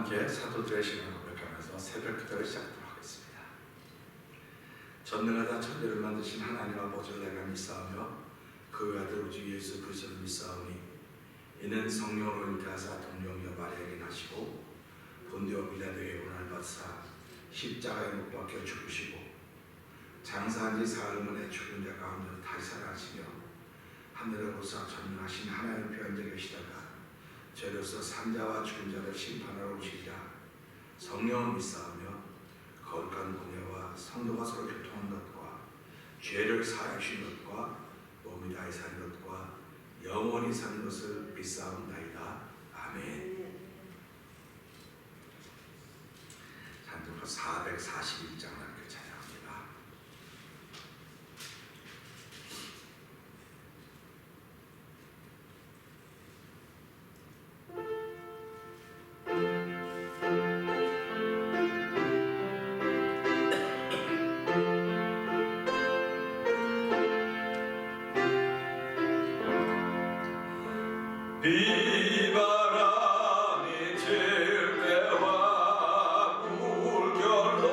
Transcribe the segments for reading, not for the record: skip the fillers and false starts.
함께 사도들의 시간을 고백하면서 새벽 기도를 시작하도록 하겠습니다. 전능하다 천지를 만드신 하나님 아버지를 내가 믿사오며 그 아들 우주 예수 그리스도를 믿사오니 이는 성령으로 잉태하사 동령이여 마리아에게 나시고 본디오 빌라도의 고난을 받으사 십자가에 못 박혀 죽으시고 장사한 지 사흘 만에 죽은 자 가운데서 다시 살아나시며 하늘에 오사 전능하신 하나님 표 앉아 계시다가 죄로서 산자와 죽은 자를 심판하러 오시리라. 성령을 믿사오며 거룩한 공예와 성도가 서로 교통한 것과 죄를 사하여 주신 것과 몸이 다히 사는 것과 영원히 사는 것을 믿사옵나이다. 아멘. 찬송가 441장 함께 찬양합니다. 비바람이 칠 때와 물결로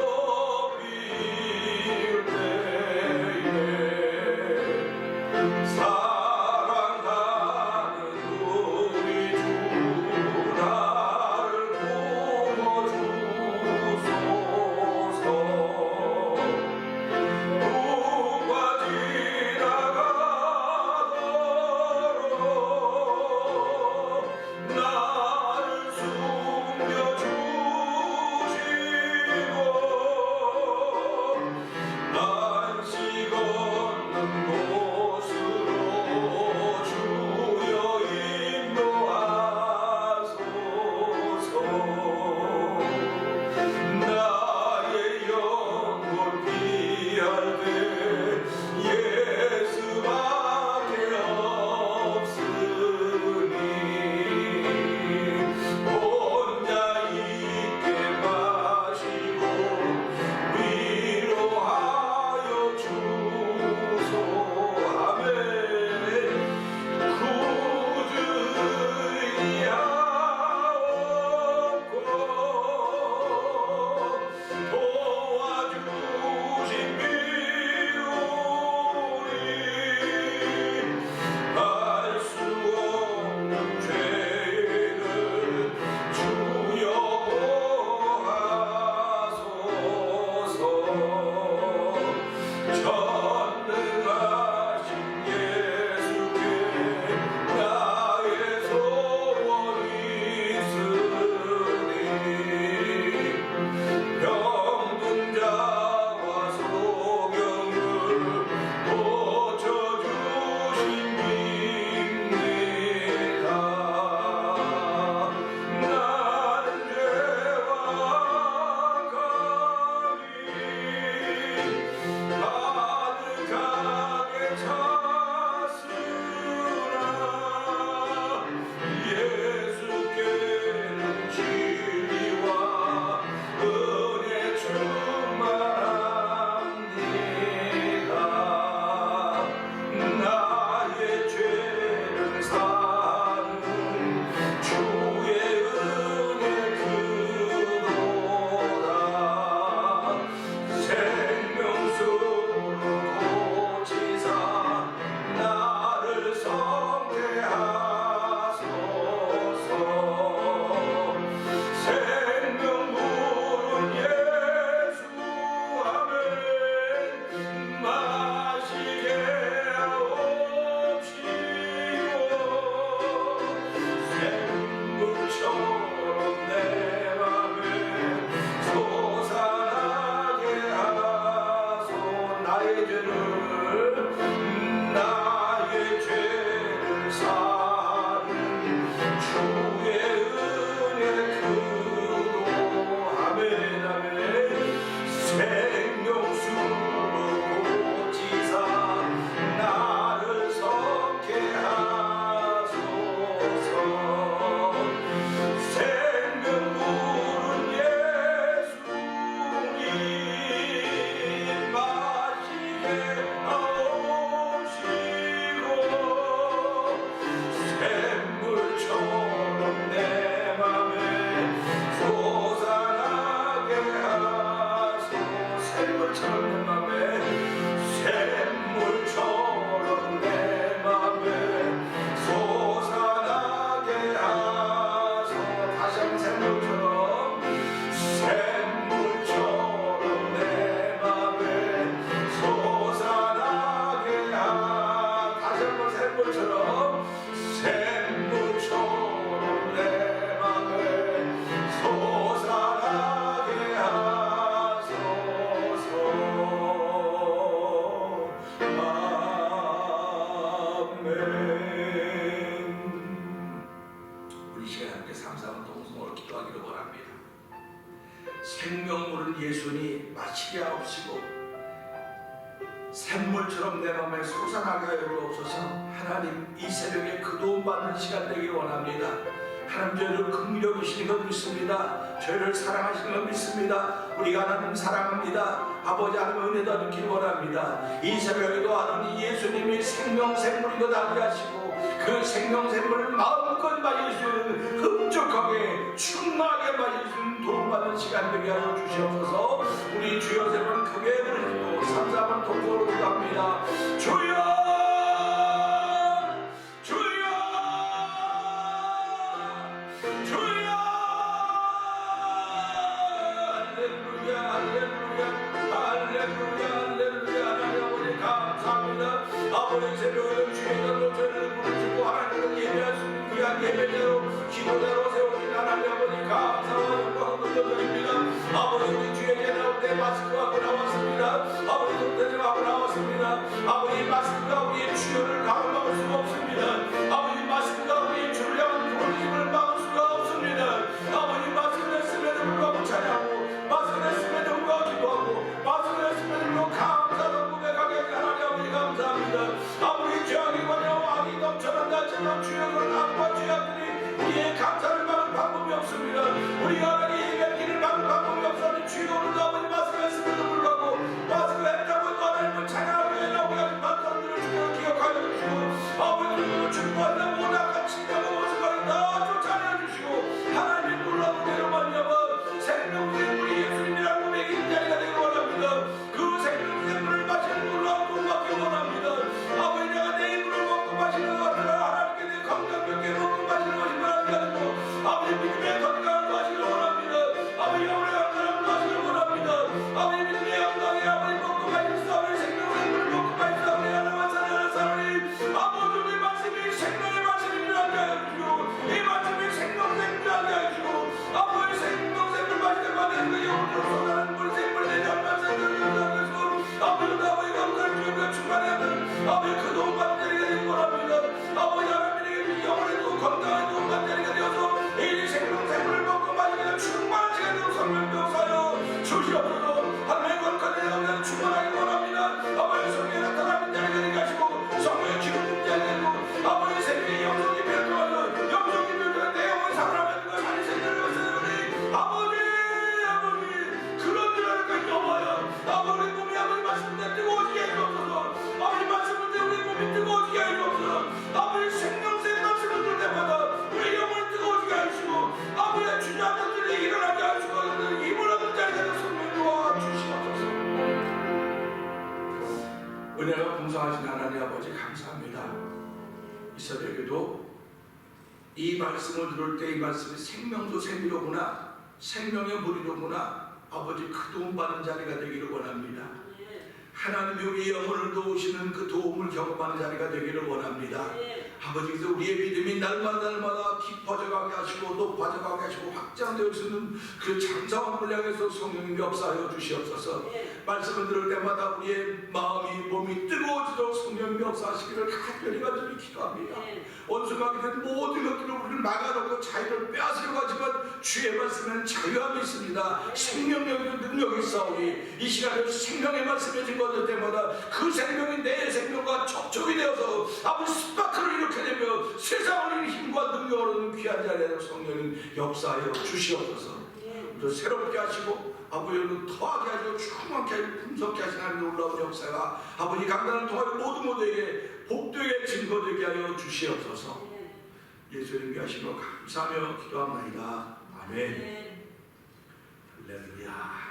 샘물처럼 내 맘에 샘물처럼 내 맘에 솟아나게 하소. 다시 한번 샘물처럼 샘물처럼 내 맘에 솟아나게 하. 다시 한번 샘물처럼 샘물처럼 내 맘에 솟아나게 하소서. 아멘. 우리 시간 함께 삼삼 동성으로 기도하기를 원합니다. 생명물은 예수니 마시게 하옵시고 샘물처럼 내 마음에 솟아나게 하여 주옵소서. 하나님, 이 새벽에 그 도움 받는 시간 되기를 원합니다. 하나님, 저희를 긍휼히 여기시는 것 믿습니다. 저희를 사랑하시는 것 믿습니다. 우리가 하나님 사랑합니다. 아버지 하나님 은혜도 느끼기 원합니다. 이 새벽에도 하나님 예수님이 생명샘물인 것 알게 하시고 그 생명샘물을 마음껏 마실 수 있는 흡족하게 충만하게 마실 수 있는 도움받는 시간 되게 하여 주시옵소서. 우리 주여 세 번 크게 부르시고 삼삼번 동서로 기도합니다. 주여 주여 주여. 할렐루야 할렐루야 할렐루야 할렐루야. 하나님 아버지 감사합니다. 아버지 새벽에 주의 이름으로 저희를 부르시고 하나님을 예배할 수 있는 귀한 예배자로 기도자로 세우신 하나님 아버지 감사와 영광을 돌려드립니다. 아버지 우리 주에게 나올 때 마스크하고 나왔습니다. 아버지 손대지하고 나왔습니다. 아버지 마스크가 우리의 주여를 가로막을 수가 없습니다. 아버지 마스크가 우리의 주를 향한 부르심을 막을 수가 없습니다. 아버지 마스크를 쓰면서 불구하고 찬양하고 마스크를 쓰면서 불구하고 기도하고 마스크를 쓰면서 불구하고 감사로 고백하게 하나님 아버지 감사합니다. 아버지 죄악이거나 악이 넘쳐난다 하지만 주여는 악과 죄악들이 우리의 감사를 막을 방법이 없습니다. 우리가 하나님 예배할 길을 막을 방법이 없사니 주여 오늘도 아버지 마스크를 쓰면서 불구하고 마스크를 했다고 해도 하나님을 찬양하게 해라고 하신 반성들을 주여 기억하여 주시고 아버지 축복한다 모든 악한 침략과 모습을 다 쫓아내 주시고 하나님 놀라운 대로 말미암아 생명샘물이 예수님이라고 매기는 자리가 되기 원합니다. 그 생명샘물을 마시는 놀라운 돈 받기 원합니다. 아버지 내가 내 입으로 먹고 마시는 것 같으나 하나님께 내 건강하게 먹고 마시는 것이 바라지 않고 아버지 믿음의 건강을 마시기를 원합니다. 아버지 영혼의 건강을 마시기를 원합니다. 아버지 믿음의 영광에 아버지 먹고 마실 사람의 생명샘물을 먹고 마실 사람의 하나만 사랑하는 사람이 아버지 이 말씀이 생명의 말씀인 줄 알게 하여 주시고 이 말씀이 생명샘인 줄 알게 하여 주시고 아버지 생명샘을 마시게 만드는 그 영혼으로 쏟아나는 물샘물 내 장만샘을 연장하시고 아버지 아버지 감사를 주님과 충만하는 아버지 그 도움 받는 자리가 되기 원합니다. 아버지 하나님에게 영혼의 도 건강한 도움 받는 자리가 되어서 이 생명샘물을 먹고 마시게 충만한 시간으로 성령 병사여 주시옵소서. 하나님의 건강에 나오는 충만하기 원합니다. 아버지 성령에 나타나는 자리가 되게 하시고 성령의 기름 붓는 자리가 되고 아버지 세계의 영성이 변화하여 영성이 변화하여 내 영혼이 살아나는 것 하나님 생명을 거스르니 아버지 그런 줄 알까 여봐요. 아버지 몸이 아버지 말씀 때 뜨거워지게 해주옵소서. 아버지 말씀을 때 우리 몸이 뜨거워지게 해주옵소서. 아버지 생명샘 말씀을 들 때마다 우리 영혼이 뜨거워지게 하시고 아버지 주저앉은 일이 일어나게 하시고 힘을 얻는 자리가 되어 성령 도와주시옵소서. 은혜가 풍성하신 하나님 아버지 감사합니다. 이 새벽에도 이 말씀을 들을 때 이 말씀이 생명도 생기로구나 생명의 물이로구나 아버지 그 도움 받는 자리가 되기를 원합니다. 하나님이 우리 영혼을 도우시는 그 도움을 경험하는 자리가 되기를 원합니다. 아버지께서 우리의 믿음이 날마다 깊어져가게 하시고 높아져가게 하시고 확장되어 있는 그 장성한 분량에서 성령님 역사하여 주시옵소서. 말씀을 들을 때마다 우리의 마음이 몸이 뜨거워지도록 성령님 역사하시기를 간절히 간절히 기도합니다. 원수가 된 모든 것들을 우리를 막아놓고 자유를 빼앗으려고 하지만 주의 말씀은 자유함이 있습니다. 생명력과 능력이 있사오니 이 시간에 생명의 말씀이 진 것들 때마다 그 생명이 내 생명과 접촉이 되어서 아버지 스파크를 이렇게 되며 세상을 힘과 능력으로는 귀한 자리에 성령님 역사하여 주시옵소서. 또 새롭게 하시고 아버지는 더하게 하시고 충만케 하시고 분석케 하시는 하나님의 놀라운 역사가 아버지 강단을 통하여 모두에게 복되게 증거되게 하여 주시옵소서. 예수님 위하시며 감사하며 기도합나이다. 아멘. 할렐루야.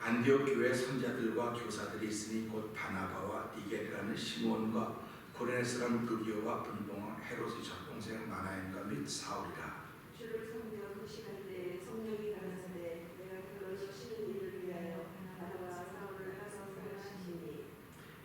안디옥 교회 선자들과 교사들이 있으니 곧 바나바와 니게라는 시몬과 고레네 사람 루기오와 분봉 헤롯의 적동생 마나엔과 및 사울이라. 주를 섬겨 금식할 때 성령이 가라사대 내가 그로 쉬는 일을 위하여 바나바와 사울을 가서 사용하시니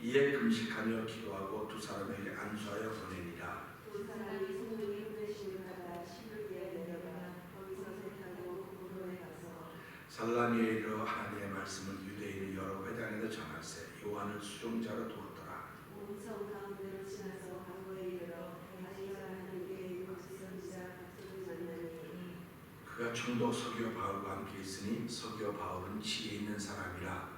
이에 금식하며 기도하고 두 사람에게 안수하여 보내니라. 두 사람이 성령이 보내심을 받아 시루기에 내려가 거기서 세타고 고도에 가서 살라미에 이르러 하나님의 말씀을 유대인의 여러 회당에서 전하세 요한을 수종자로 두었더라. 온성 가운데로 지나서 강고에 이르러 다시가 하는 유대인 거짓 선지자 각성을 만나니 그가 총독 서기오 바울과 함께 있으니 서기오 바울은 지혜 있는 사람이라.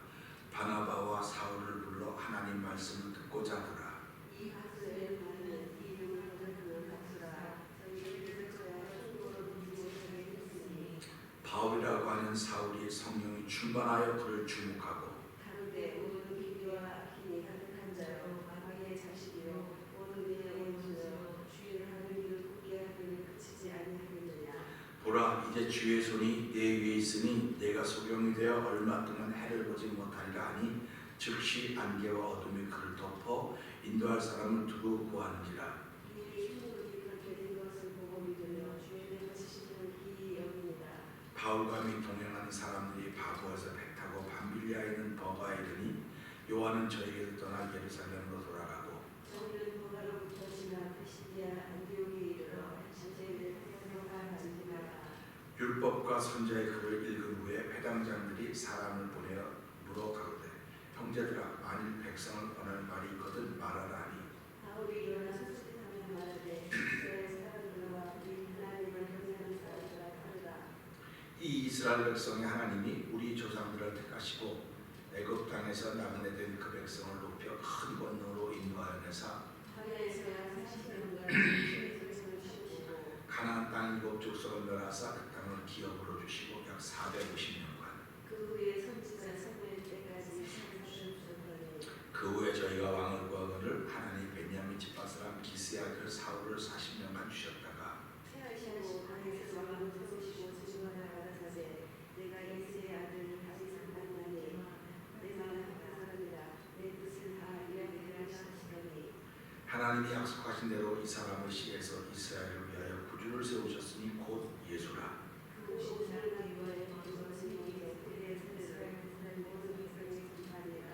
바나바와 사울을 불러 하나님 말씀을 듣고자 하더라. 이 각서의 말은 이 이름을 거듭하는 각서라. 저희를 저야 충고로 누리지 못하게 했으니 바울이라고 하는 사울이 성령이 충만하여 그를 주목하고 가로되 오는 비비와 악인이 가득한 자요 마귀의 자식이요 오는 이의 온주여 주의 하는 일을 굳게 하기는 그치지 아니하겠느냐. 보라 이제 주의 손이 내 위에 있으니 내가 소경이 되어 얼마 동안 해를 보지 못하리라 하니 즉시 안개와 어둠이 그를 덮어 인도할 사람을 두고 구하는지라. 이 충고들이 그렇게 된 것을 보고 믿으며 주의 내 거치시는 기이 여깁니다. 바울과 및 동행하는 사람들이 바보에서 배 타고 밤빌리아에 있는 버가에 이르니 요한은 저에게서 떠나 예루살렘으로 돌아가고 저희는 보가로부터 지나 피시디아 안디옥에 이르러 전제를 테살로니가까지나가 율법과 선자의 글을 읽은 후에 회당장들이 사람을 보내어 물어 가로되 형제들아 만일 백성을 권할 말이 있거든 말하라 하니 바울이 일어나 소식하며 말하되 이스라엘 사람들과 우리 하나님을 경외하는 사람들아 하르라. 이 이스라엘 백성의 하나님이 우리 조상들을 택하시고 애굽 땅에서 나그네된 그 백성을 높여 큰 권능으로 인도하여 내사 광야에서야 40년간 주의 백성을 키우시고 가나안 땅 일곱 족속을 멸하사 그 땅을 기업으로 주시고 약 450년간 그 후에 선지자 사무엘 때까지 살아주셨더니 그 후에 저희가 왕을 구하거늘 하나님 베냐민 지파 사람 기스의 아들 사울을 40년간 주셨다가 태하시고 광야에서 왕을 세우시고 증거하여 가라사대 내가 이새의 아들 다윗을 만나니 내 마음은 합한 사람이라 내 뜻을 다 이야기하라 하시더니 하나님이 약속하신 대로 이 사람의 시에서 이스라엘을 위하여 구주를 세우셨으니 곧 예수라. 그 오신 사람을 위하여 그것을 이기에 그의 세대를 모든 백성의 심판이라.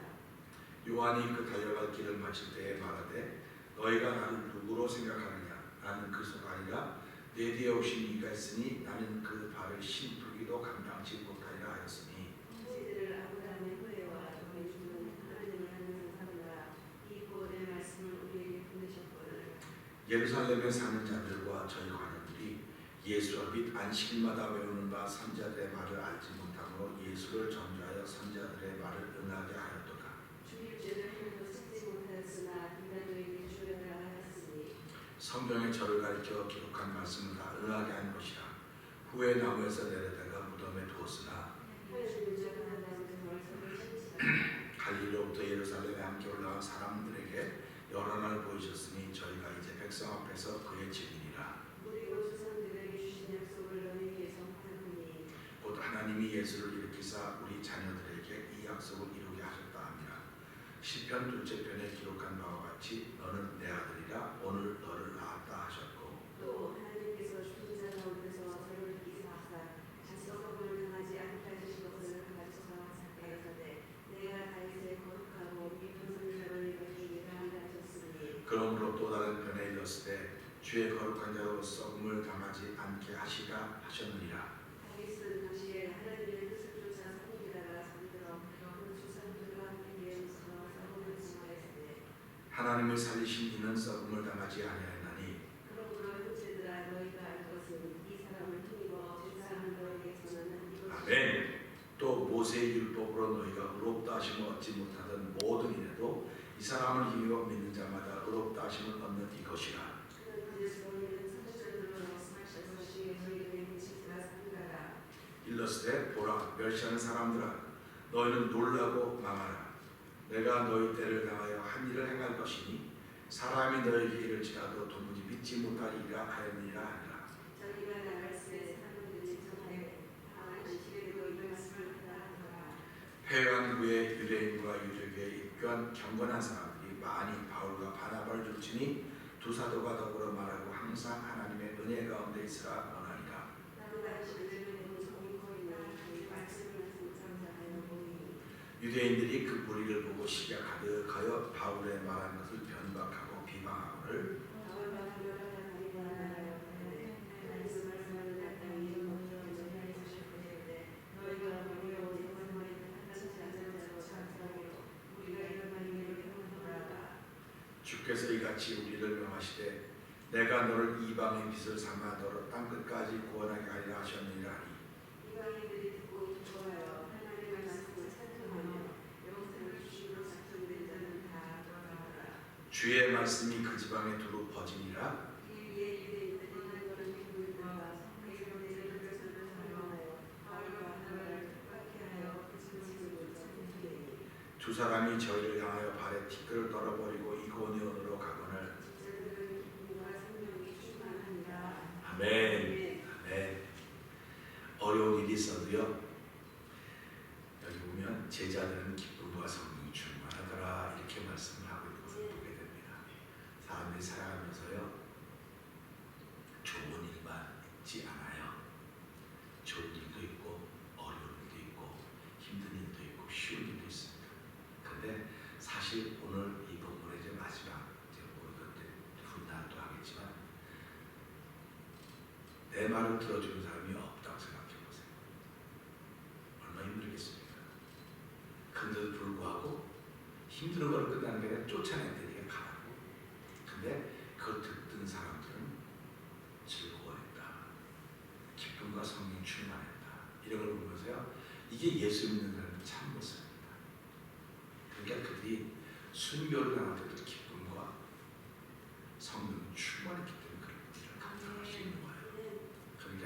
요한이 그 달려갈 길을 마칠 때에 말하되 너희가 나를 누구로 생각하느냐 나는 그리스도가 아니라 내 뒤에 오신 이가 있으니 나는 그 발을 심풀기도 감당치 못하리라 하였으니 형제들을 아브라함의 후예와 너희 주는 하나님을 하는 사람이라. 이 구원의 말씀을 우리에게 보내셨거늘 예루살렘에 사는 자들과 저희 관원들이 예수와 및 안식일마다 외우는 바 선자들의 말을 알지 못하므로 예수를 전조하여 선자들의 말을 응하게 하였도다. 주일제를 하나도 찾지 못하였으나 인간들에게 주려라 하였으니 성경에 저를 가리켜 기록한 말씀을 다 응하게 한 것이라. 후에 나무에서 내려다가 무덤에 두었으나 하나님은 저가 다음에 말씀을 신시하라. 갈릴리로부터 예루살렘에 함께 올라간 사람들에게 여러 날 보이셨으니 저희가 이제 백성 앞에서 그의 증인이라. 우리고 조상들에게 주신 약속을 너희에게 선포하노니 곧 하나님이 예수를 일으키사 우리 자녀들에게 이 약속을 이루게 하셨다 함이라. 시편 둘째 편에 기록한 바와 같이 너는 내 아들이라 오늘 너를 낳았다 하셨고 또 하나님께서 죽은 자 가운데서 저를 일으키사 자식성을 당하지 않게 하신 것을 가르쳐서 가라사대 내가 다윗의 거룩하고 깊은 선자를 이루기를 하셨으니 그러므로 또 다른 편에 이르렀을 때 주의 거룩한 자로 썩음을 당하지 않게 하시라 하셨느니라. 다윗은 당시에 하나님의 뜻을 쫓아 섬기다가 잠들어 그 조상들과 함께 썩음을 당하였으되 하나님을 살리신 이는 썩음을 당하지 아니하였나니 그러므로 형제들아 너희가 알 것은 이 사람을 힘입어 제사하는 너희에게서는 이것이 아멘. 또 모세의 율법으로 너희가 의롭다 하심을 얻지 못하던 모든 일에도 이 사람을 힘입어 믿는 자마다 의롭다 하심을 얻는 이것이라. 그는 그제서 너희는 선지자들로 말씀하신 것이 너희에게 미치리라 한가라. 일렀을 때 보라 멸시하는 사람들아 너희는 놀라고 망하라. 내가 너희 때를 당하여 한 일을 행할 것이니 사람이 너희에게 이를지라도 도무지 믿지 못하리라 하였느니라 하니라. 자기가 나갈 때 사람들이 전하여 다만 안식일에도 이 말씀을 하라 하더라. 회개한 후에 유대인과 유대교에 입교한 경건한 사람들이 많이 바울과 바나바를 줄지니 두 사도가 더불어 말하고 항상 하나님의 은혜 가운데 있으라 원하니라. 나도 다시 은혜를 내고 성인거리나 그 말씀을 감사하여 보이니 유대인들이 그 무리를 보고 시기가 가득하여 바울의 말한 것을 변박하고 비방하고를 바울과 바나바가 다니고 나라여 하나님의 말씀하는 땅에 먼저 전하여 주실 것인데 너희가 우리가 오직 원하는 하나씩 않는 자로 감사하기로 우리가 이런 말을 평안하라. 주께서 이같이 우리를 명하시되 내가 너를 이방의 빛을 삼아 너를 땅끝까지 구원하게 하리라 하셨느니라 하니 이방인들이 듣고 기뻐하여 하나님의 말씀을 찬송하며 영생을 주시고 작정된 자는 다 돌아가라. 주의 말씀이 그 지방에 두루 퍼지니라. 이 위에 유대인들이 하나님을 믿음과 성경의 말씀을 사용하여 바울과 바나바를 뜻밖에 하여 부르짖고 전하니 두 사람이 저희를 향하여 발에 티끌을 떨어버리고 이고니온으로 가거늘. 제자들은 기쁨과 생명이 충만하니라. 아멘. 아멘. 어려운 일이 있어도요, 여기 보면 제자들은 기쁨과 성령이 충만하더라 이렇게 말씀을 하고 있는 것을 보게 됩니다. 사람들이 살아가면서요, 좋은 일만 있지 않아요. 좋은 일도 있고 어려운 일도 있고 힘든 일도 있고 쉬운 일도 있습니다. 근데 사실 오늘 이 본문의 이제 마지막 이제 우리가 훗날도 하겠지만 내 말을 들어주는 사람이 없다고 생각해 보세요. 얼마나 힘들겠습니까? 근데도 불구하고 힘든 걸 끝나는 게 아니라 쫓아내니까 가라고. 근데 그걸 듣던 사람들은 즐거워했다. 기쁨과 성령 충만했다. 이런 걸 보면서요, 이게 예수 믿는 사람의 참 모습입니다. 그러니까 그들이 순교를 당할 때도 기쁨과 성령 충만했기 때문에 그런 일을 감당할 수 있는 거예요. 그러니까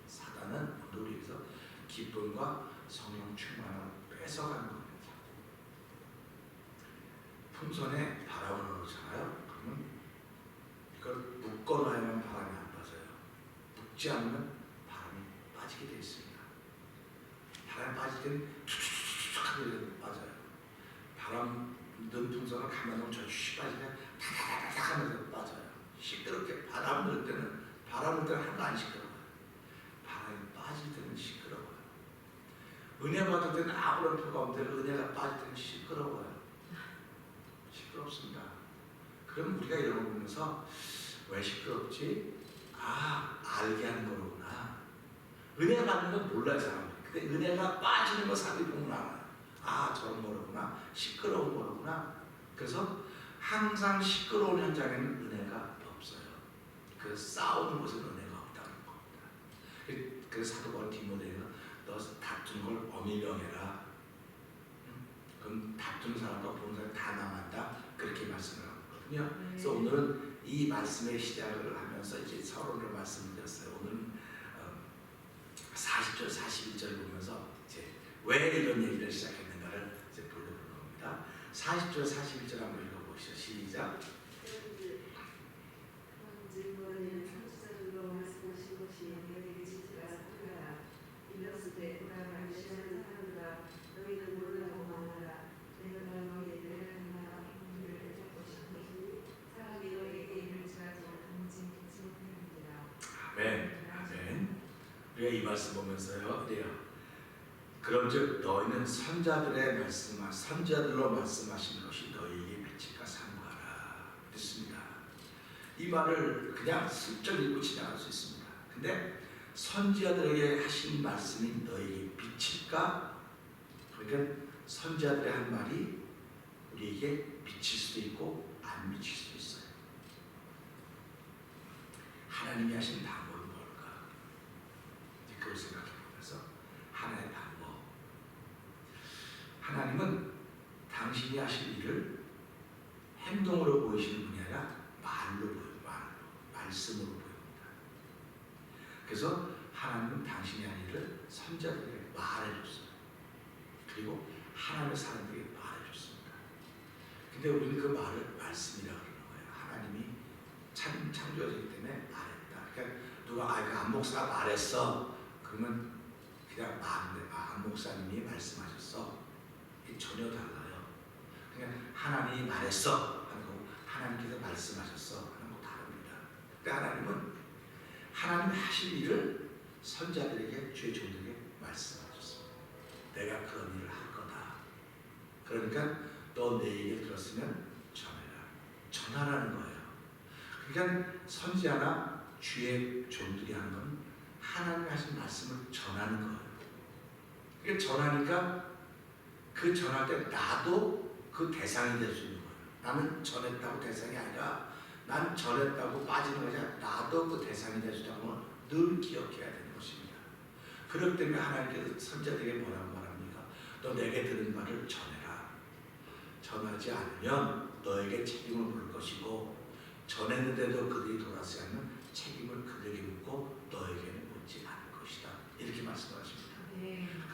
사단은 우리에게서 기쁨과 성령 충만을 뺏어가는 겁니다. 풍선에 바람을 넣잖아요. 그러면 이걸 묶어놔야만 바람이 안 빠져요. 묶지 않으면 바람이 빠지게 되어 있습니다. 바람이 빠질 때는 툭툭툭 하고 빠져요. 바람 넣은 풍선을 가만 놓으면 저쉬 빠지면 탁탁탁 하면서 빠져요. 시끄럽게 바람 넣을 때는 하나도 안 시끄러워요. 바람이 빠질 때는 시끄러워요. 은혜 받을 때는 아무런 표가 없는데 은혜가 빠질 때는 시끄러워요. 시끄럽습니다. 그럼 우리가 이런 거 보면서 왜 시끄럽지? 아, 알게 하는 거로구나. 은혜 받는 건 몰라요, 사람들이. 근데 은혜가 빠지는 거 사람들이 보면 알아요. 아, 저런 거로구나. 시끄러운 거로구나. 그래서 항상 시끄러운 현장에는 은혜가 없어요. 그 싸우는 곳은 은혜가 없다는 겁니다. 그래서 사도 바울 디모데가 너 다투는 걸 어미명해라. 그럼 다투는 사람과 보는 사람 다 망한다. 그렇게 말씀을 하거든요. 그래서 오늘은 이 말씀의 시작을 하면서 이제 서론을 말씀드렸어요. 오늘은 40절, 41절 보면서 이제 왜 이런 얘기를 시작했는가를 이제 돌려보는 겁니다. 40절, 41절 한번 읽어보시죠. 시작. 너희는 선지자들로 말씀하신 것이 너희에게 지체가 하라. 일렀을 때 돌아가기 시작하는 사람들아 너희는 몰라고 말하라. 내가 너희에게 하나 일을 해줄 것이니 사람이 너희에게 일을 지하지 않은지 믿지 못하느니라. 아멘. 아멘. 우리가 이 말씀 보면서요, 이래요. 그런즉 너희는 선자들로 말씀하신 것이 너희에게 빛일까 삼가라. 그렇습니다. 이 말을 그냥 슬쩍 읽고 지나갈 수 있습니다. 근데 선지자들에게 하신 말씀이 너희에게 빛일까? 그러니까 선지자들의 한 말이 우리에게 미칠 수도 있고 안 미칠 수도 있어요. 하나님이 하신 방법은 뭘까? 이제 그걸 생각해 보면서 하나의 방법. 하나님은 당신이 하실 일을 행동으로 보이시는 분이 아니라 말로 보여요. 말씀으로 보입니다. 그래서 하나님은 당신이 한 일을 선자들에게 말해줬어요. 그리고 하나님의 사람들에게 말해줬습니다. 근데 우리는 그 말을 말씀이라고 그러는 거예요. 하나님이 창조하기 때문에 말했다. 그러니까 누가 안 목사가 말했어. 그러면 그냥 안 목사님이 말씀하셨어. 전혀 달라요. 그냥 하나님이 말했어 하는 거고 하나님께서 말씀하셨어 하는 거 다릅니다. 근데 하나님은 하나님이 하실 일을 선자들에게 주의 종들에게 말씀하셨습니다. 내가 그런 일을 할 거다. 그러니까 너 내 얘기를 들었으면 전해라. 전하라는 거예요. 그러니까 선지자나 주의 종들이 하는 건 하나님이 하신 말씀을 전하는 거예요. 그러니까 전하니까 그 전할 때 나도 그 대상이 될 수 있는 거예요. 나는 전했다고 대상이 아니라 난 전했다고 빠지는 것이 아니라 나도 그 대상이 될 수 있다는 걸 늘 기억해야 되는 것입니다. 그렇기 때문에 하나님께서 선자들에게 뭐라고 말합니까? 너 내게 들은 말을 전해라. 전하지 않으면 너에게 책임을 물을 것이고 전했는데도 그들이 돌아서지 않으면 책임을 그들에게 묻고 너에게는 묻지 않을 것이다. 이렇게 말씀하십니다.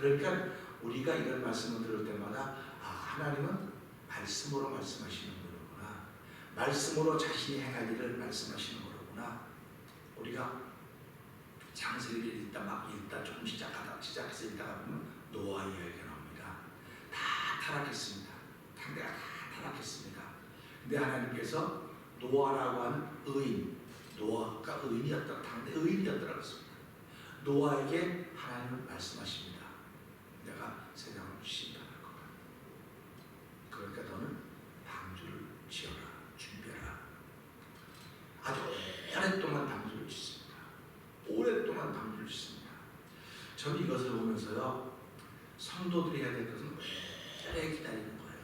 그러니까 우리가 이런 말씀을 들을 때마다 하나님은 말씀으로 말씀하시는 거구나. 말씀으로 자신이 행할 일을 말씀하시는 거구나. 우리가 창세기를 읽다 조금 시작해서 읽다가 보면 노아 이야기가 나옵니다. 다 타락했습니다. 상대가 다 타락했습니다. 근데 하나님께서 노아라고 하는 의인, 노아가 의인이었다. 당대 의인이었다고 했습니다. 노아에게 하나님은 말씀하십니다. 내가 세상을 심판할 거다. 그러니까 너는 방주를 지어라, 준비해라. 아주 오랫동안 방주를 짓습니다. 오랫동안 방주를 짓습니다. 저는 이것을 보면서요, 성도들이 해야 될 것은 오래 기다리는 거예요.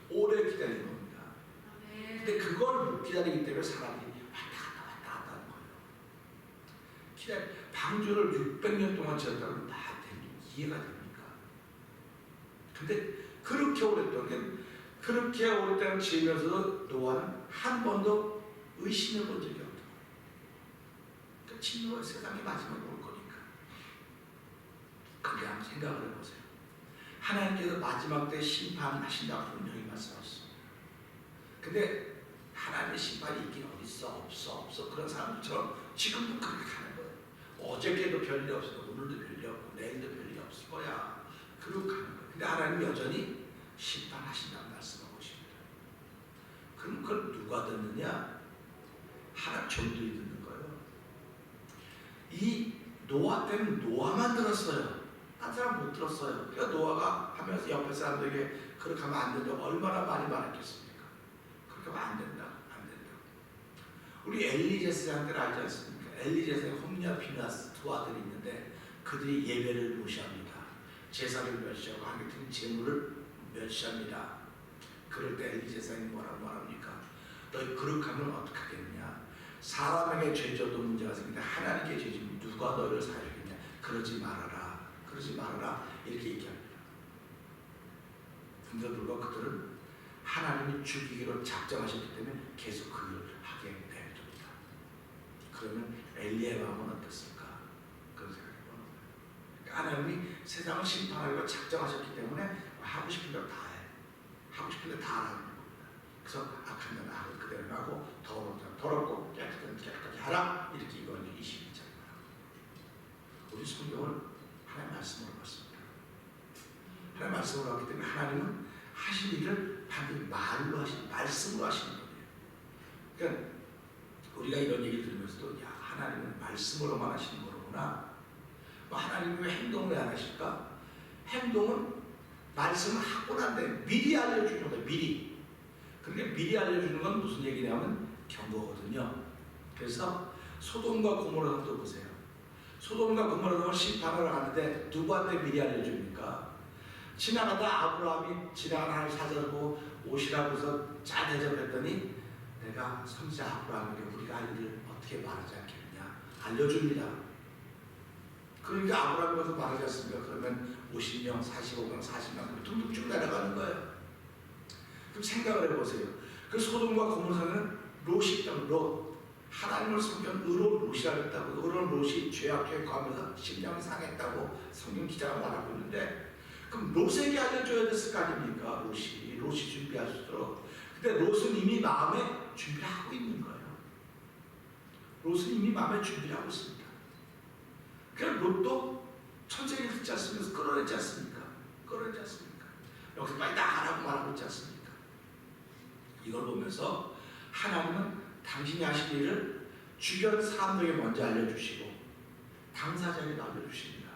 오래 기다리는 겁니다. 근데 그걸 못 기다리기 때문에 사람들이 왔다 갔다 하는 거예요. 방주를 600년 동안 지었다고 다 이해가 됩니까? 근데 그렇게 오랫동안 지으면서도 노아는 한 번도 의심해 본 적이 없다. 그러니까 진노가 세상의 마지막에 올 거니까. 그게 한번 생각을 해보세요. 하나님께서 마지막 때 심판하신다고 분명히 말씀하셨습니다. 근데 하나님의 심판이 있긴 어딨어? 없어. 그런 사람들처럼 지금도 그렇게 하는 거예요. 어저께도 별일 없어, 오늘도 별일 없고, 내일도 별일 없을 거야. 그렇게 하는 거예요. 근데 하나님 여전히 심판하신다는 말씀하고 있습니다. 그럼 그걸 누가 듣느냐? 하나님 종들이 듣는 거예요. 이 노아 때는 노아만 들었어요. 한 사람 못 들었어요. 그러니까 노아가 하면서 옆에 사람들에게 그렇게 하면 안 된다고 얼마나 많이 말했겠습니까? 그렇게 하면 안 된다. 우리 엘리제스한테는 알지 않습니까? 엘리제스의 홈리와 피나스 두 아들이 있는데 그들이 예배를 무시합니다. 제사를 멸시하고 하기 때문에 재물을 멸시합니다. 그럴 때 엘리제스는 뭐라고 말합니까? 너희 그렇게 하면 어떻게 하겠느냐? 사람에게 죄 져도 문제가 생기는데 하나님께 죄 지면 누가 너를 사주겠냐? 그러지 말아라. 이렇게 얘기합니다. 근데 불구하고 그들은 하나님이 죽이기로 작정하셨기 때문에 계속 그 일을 하게 내버립니다. 그러면 엘리의 마음은 어떻습니까? 그런 생각이 드는 거예요. 그러니까 하나님이 세상을 심판하기로 작정하셨기 때문에 하고 싶은 대로 다 해. 하고 싶은 대로 다 하라는 겁니다. 그래서 악한 자는 악을 그대로 하고 더럽고 깨끗하게 하라. 이렇게 이거 22장입니다. 우리 성경을 하나님 말씀으로 봤습니다. 하나님 말씀으로 봤기 때문에 하나님은 하실 일을 반드시 말씀으로 하시는 거예요. 그러니까 우리가 이런 얘기를 들으면서도 하나님은 말씀으로만 하시는 거구나. 하나님이 왜 행동을 안 하실까? 행동은 말씀을 하고 난 다음에 미리 알려주는 거예요. 미리. 그러니까 미리 알려주는 건 무슨 얘기냐면 경고거든요. 그래서 소돔과 고모라 성도 보세요. 소돔과 고모라 성을 심판하러 가는데 누구한테 미리 알려줍니까? 지나가다 아브라함이 지나가는 사자를 보고 오시라고 해서 잘 대접했더니 내가 선지자 아브라함에게 우리가 할 일을 어떻게 말하지 않겠느냐 알려줍니다. 그러니까 아브라함이 가서 말하지 않습니까? 그러면 50명, 45명, 40명 둥둥 쭉 내려가는 거예요. 그럼 생각을 해보세요. 그 소돔과 고모라는 롯이 있다면 롯 하나님을 섬기는 의로운 롯이라고 했다고. 의로운 롯이 죄악에 거하면서 심령이 상했다고 성경 기자가 말하고 있는데 그럼 롯에게 알려줘야 됐을 거 아닙니까? 롯이 준비할 수 있도록. 근데 롯은 이미 마음에 준비를 하고 있는 거예요. 롯은 이미 마음에 준비를 하고 있습니다. 그럼 롯도 천재를 듣지 않습니까? 끌어내지 않습니까? 여기서 빨리 나가라고 말하고 있지 않습니까? 이걸 보면서 하나님은 당신이 하실 일을 주변 사람들에게 먼저 알려주시고 당사자에게 알려주십니다.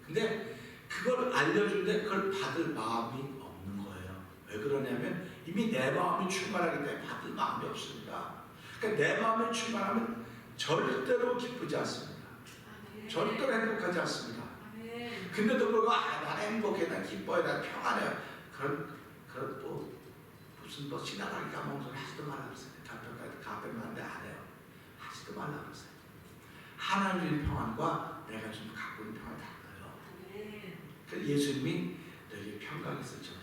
근데 그걸 알려주는데 그걸 받을 마음이 없는 거예요. 왜 그러냐면 이미 내 마음이 충만하기 때문에 받을 마음이 없습니다. 그러니까 내 마음이 충만하면 절대로 기쁘지 않습니다. 절대로 행복하지 않습니다. 근데도 불구하고 나 행복해, 나 기뻐해, 나 평안해. 그런 또 무슨 뭐 지나가기 까먹은 소리 하지도 말라 그랬어요. 가평가는데 안 해요. 하지도 말라 그랬어요. 하나님의 평안과 내가 좀 갖고 있는 평안이 달라요. 그래서 예수님이 너에게 평강이 있을지어다.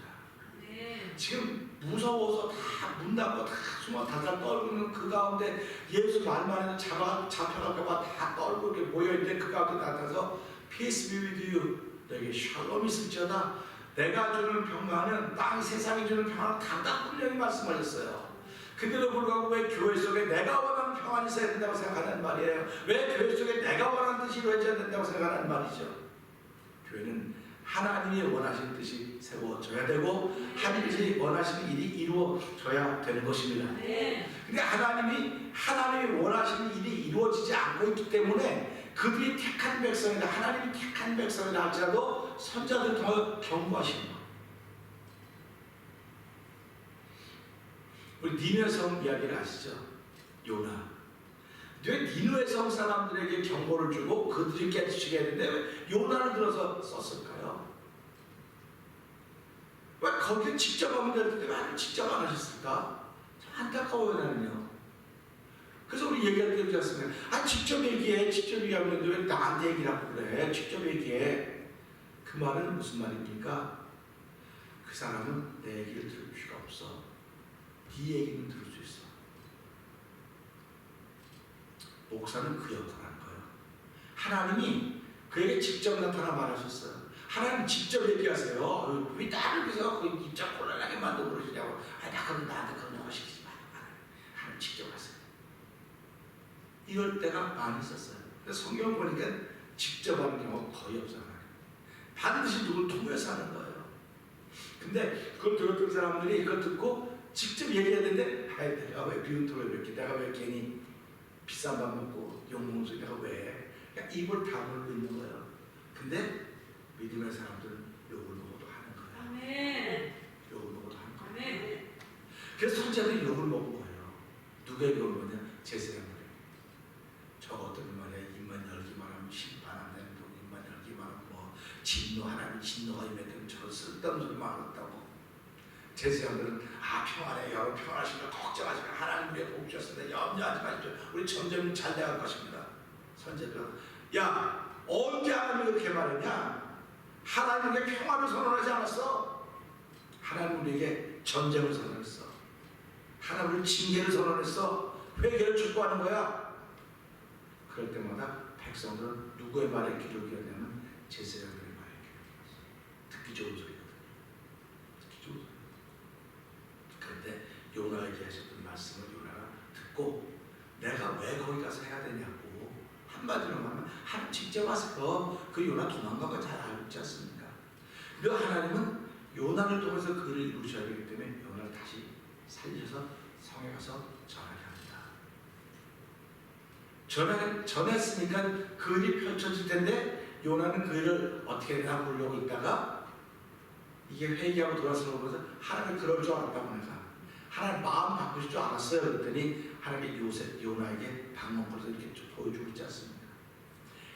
지금 무서워서 다 문 닫고 다 숨어 다들 떨고 있는 그 가운데 예수 말만 해도 잡혀갈까봐 다 떨고 이렇게 모여있는데 그 가운데 나타나서 Peace be with you. 너에게 샬롬이 있을지어다. 내가 주는 평강은 땅 세상이 주는 평안은 다르다 분명히 말씀하셨어요. 근데도 불구하고 왜 교회 속에 내가 원하는 평안이 있어야 된다고 생각하는 말이에요. 왜 교회 속에 내가 원하는 뜻이 이루어져야 된다고 생각하는 말이죠. 교회는 하나님이 원하시는 뜻이 세워져야 되고 하나님이 원하시는 일이 이루어져야 되는 것입니다. 근데 하나님이 원하시는 일이 이루어지지 않고 있기 때문에 그들이 택한 백성이다, 하나님이 택한 백성이다 할지라도 선자들 더 경고하시는 거예요. 우리 니느웨 성 이야기를 아시죠? 요나. 왜 니느웨 성 사람들에게 경고를 주고 그들이 깨치게 했는데 왜 요나를 들어서 썼을까요? 왜 거기에 직접 하면 되는데 왜 직접 안 하셨을까? 참 안타까워요, 나는요. 그래서 우리 얘기할 때 그렇지 않습니까? 직접 얘기해. 직접 얘기하면 왜 나한테 얘기라고 그래? 직접 얘기해. 그 말은 무슨 말입니까? 그 사람은 내 얘기를 들을 필요가 없어. 네 얘기는 들을 수 있어. 목사는 그 역할을 하는 거예요. 하나님이 그에게 직접 나타나 말하셨어요. 하나님 직접 얘기하세요. 왜 나를 위해서 그 입장 곤란하게 만들어 그러시냐고. 나 그럼 나한테 그런 거 시키지 마. 하나님 직접 하세요. 이럴 때가 많이 있었어요. 성경 보니까 직접 하는 경우가 거의 없어요. 반드시 누굴 통해서 하는 거예요. 근데 그걸 들었던 사람들이 그걸 듣고 직접 얘기해야 되는데 내가 왜 비웃음을 뱉기, 내가 왜 괜히 비싼 밥 먹고 욕먹는 소리 내가 왜 그냥 입을 다물고 있는 거예요. 근데 믿음의 사람들은 욕을 먹어도 하는 거예요. 아멘. 욕을 먹어도 하는 거예요. 아멘. 그래서 선자들이 욕을 먹은 거예요. 누구에게 욕을 먹냐? 제사장들에게. 저 어떤 말이야, 입만 열기만 하면 심판 안 되는 돈, 입만 열기만 하면 뭐 진노, 하나님 진노가 임했다면 저런 쓸데없는 소리 말았다고. 제사장들은 평안해, 여러분 평안하시면 걱정하지 마. 하나님 우리의 복 주셨습니다. 염려하지 마십시오. 우리 점점 잘 돼갈 것입니다. 선제들, 야 언제 하나님이 그렇게 말했냐? 하나님 우리에게 평안을 선언하지 않았어. 하나님 우리에게 전쟁을 선언했어. 하나님 우리 징계를 선언했어. 회개를 축복하는 거야. 그럴 때마다 백성들은 누구의 말에 귀를 기울였냐면 제사장들의 말에 귀를 기울였어. 듣기 좋은 소리거든. 듣기 좋은 소리. 그런데 요나에게 하셨던 말씀을 요나가 듣고 내가 왜 거기 가서 해야 되냐고 한마디로 하면 하나님 직접 와서 그 요나 도망간 거 잘 알고 있지 않습니까? 그리고 하나님은 요나를 통해서 그를 이루셔야 되기 때문에 요나를 다시 살려서 성에 가서 전하게 합니다. 전했으니까 그 일이 펼쳐질 텐데 요나는 그 일을 어떻게 내가 보려고 있다가 이게 회개하고 돌아서는 거 보면서 하나님 그럴 줄 알았다고 내가 하나님 마음 바꾸실 줄 알았어요. 그랬더니 하나님이 요나에게 방문권에서 이렇게 좀 보여주고 있지 않습니까?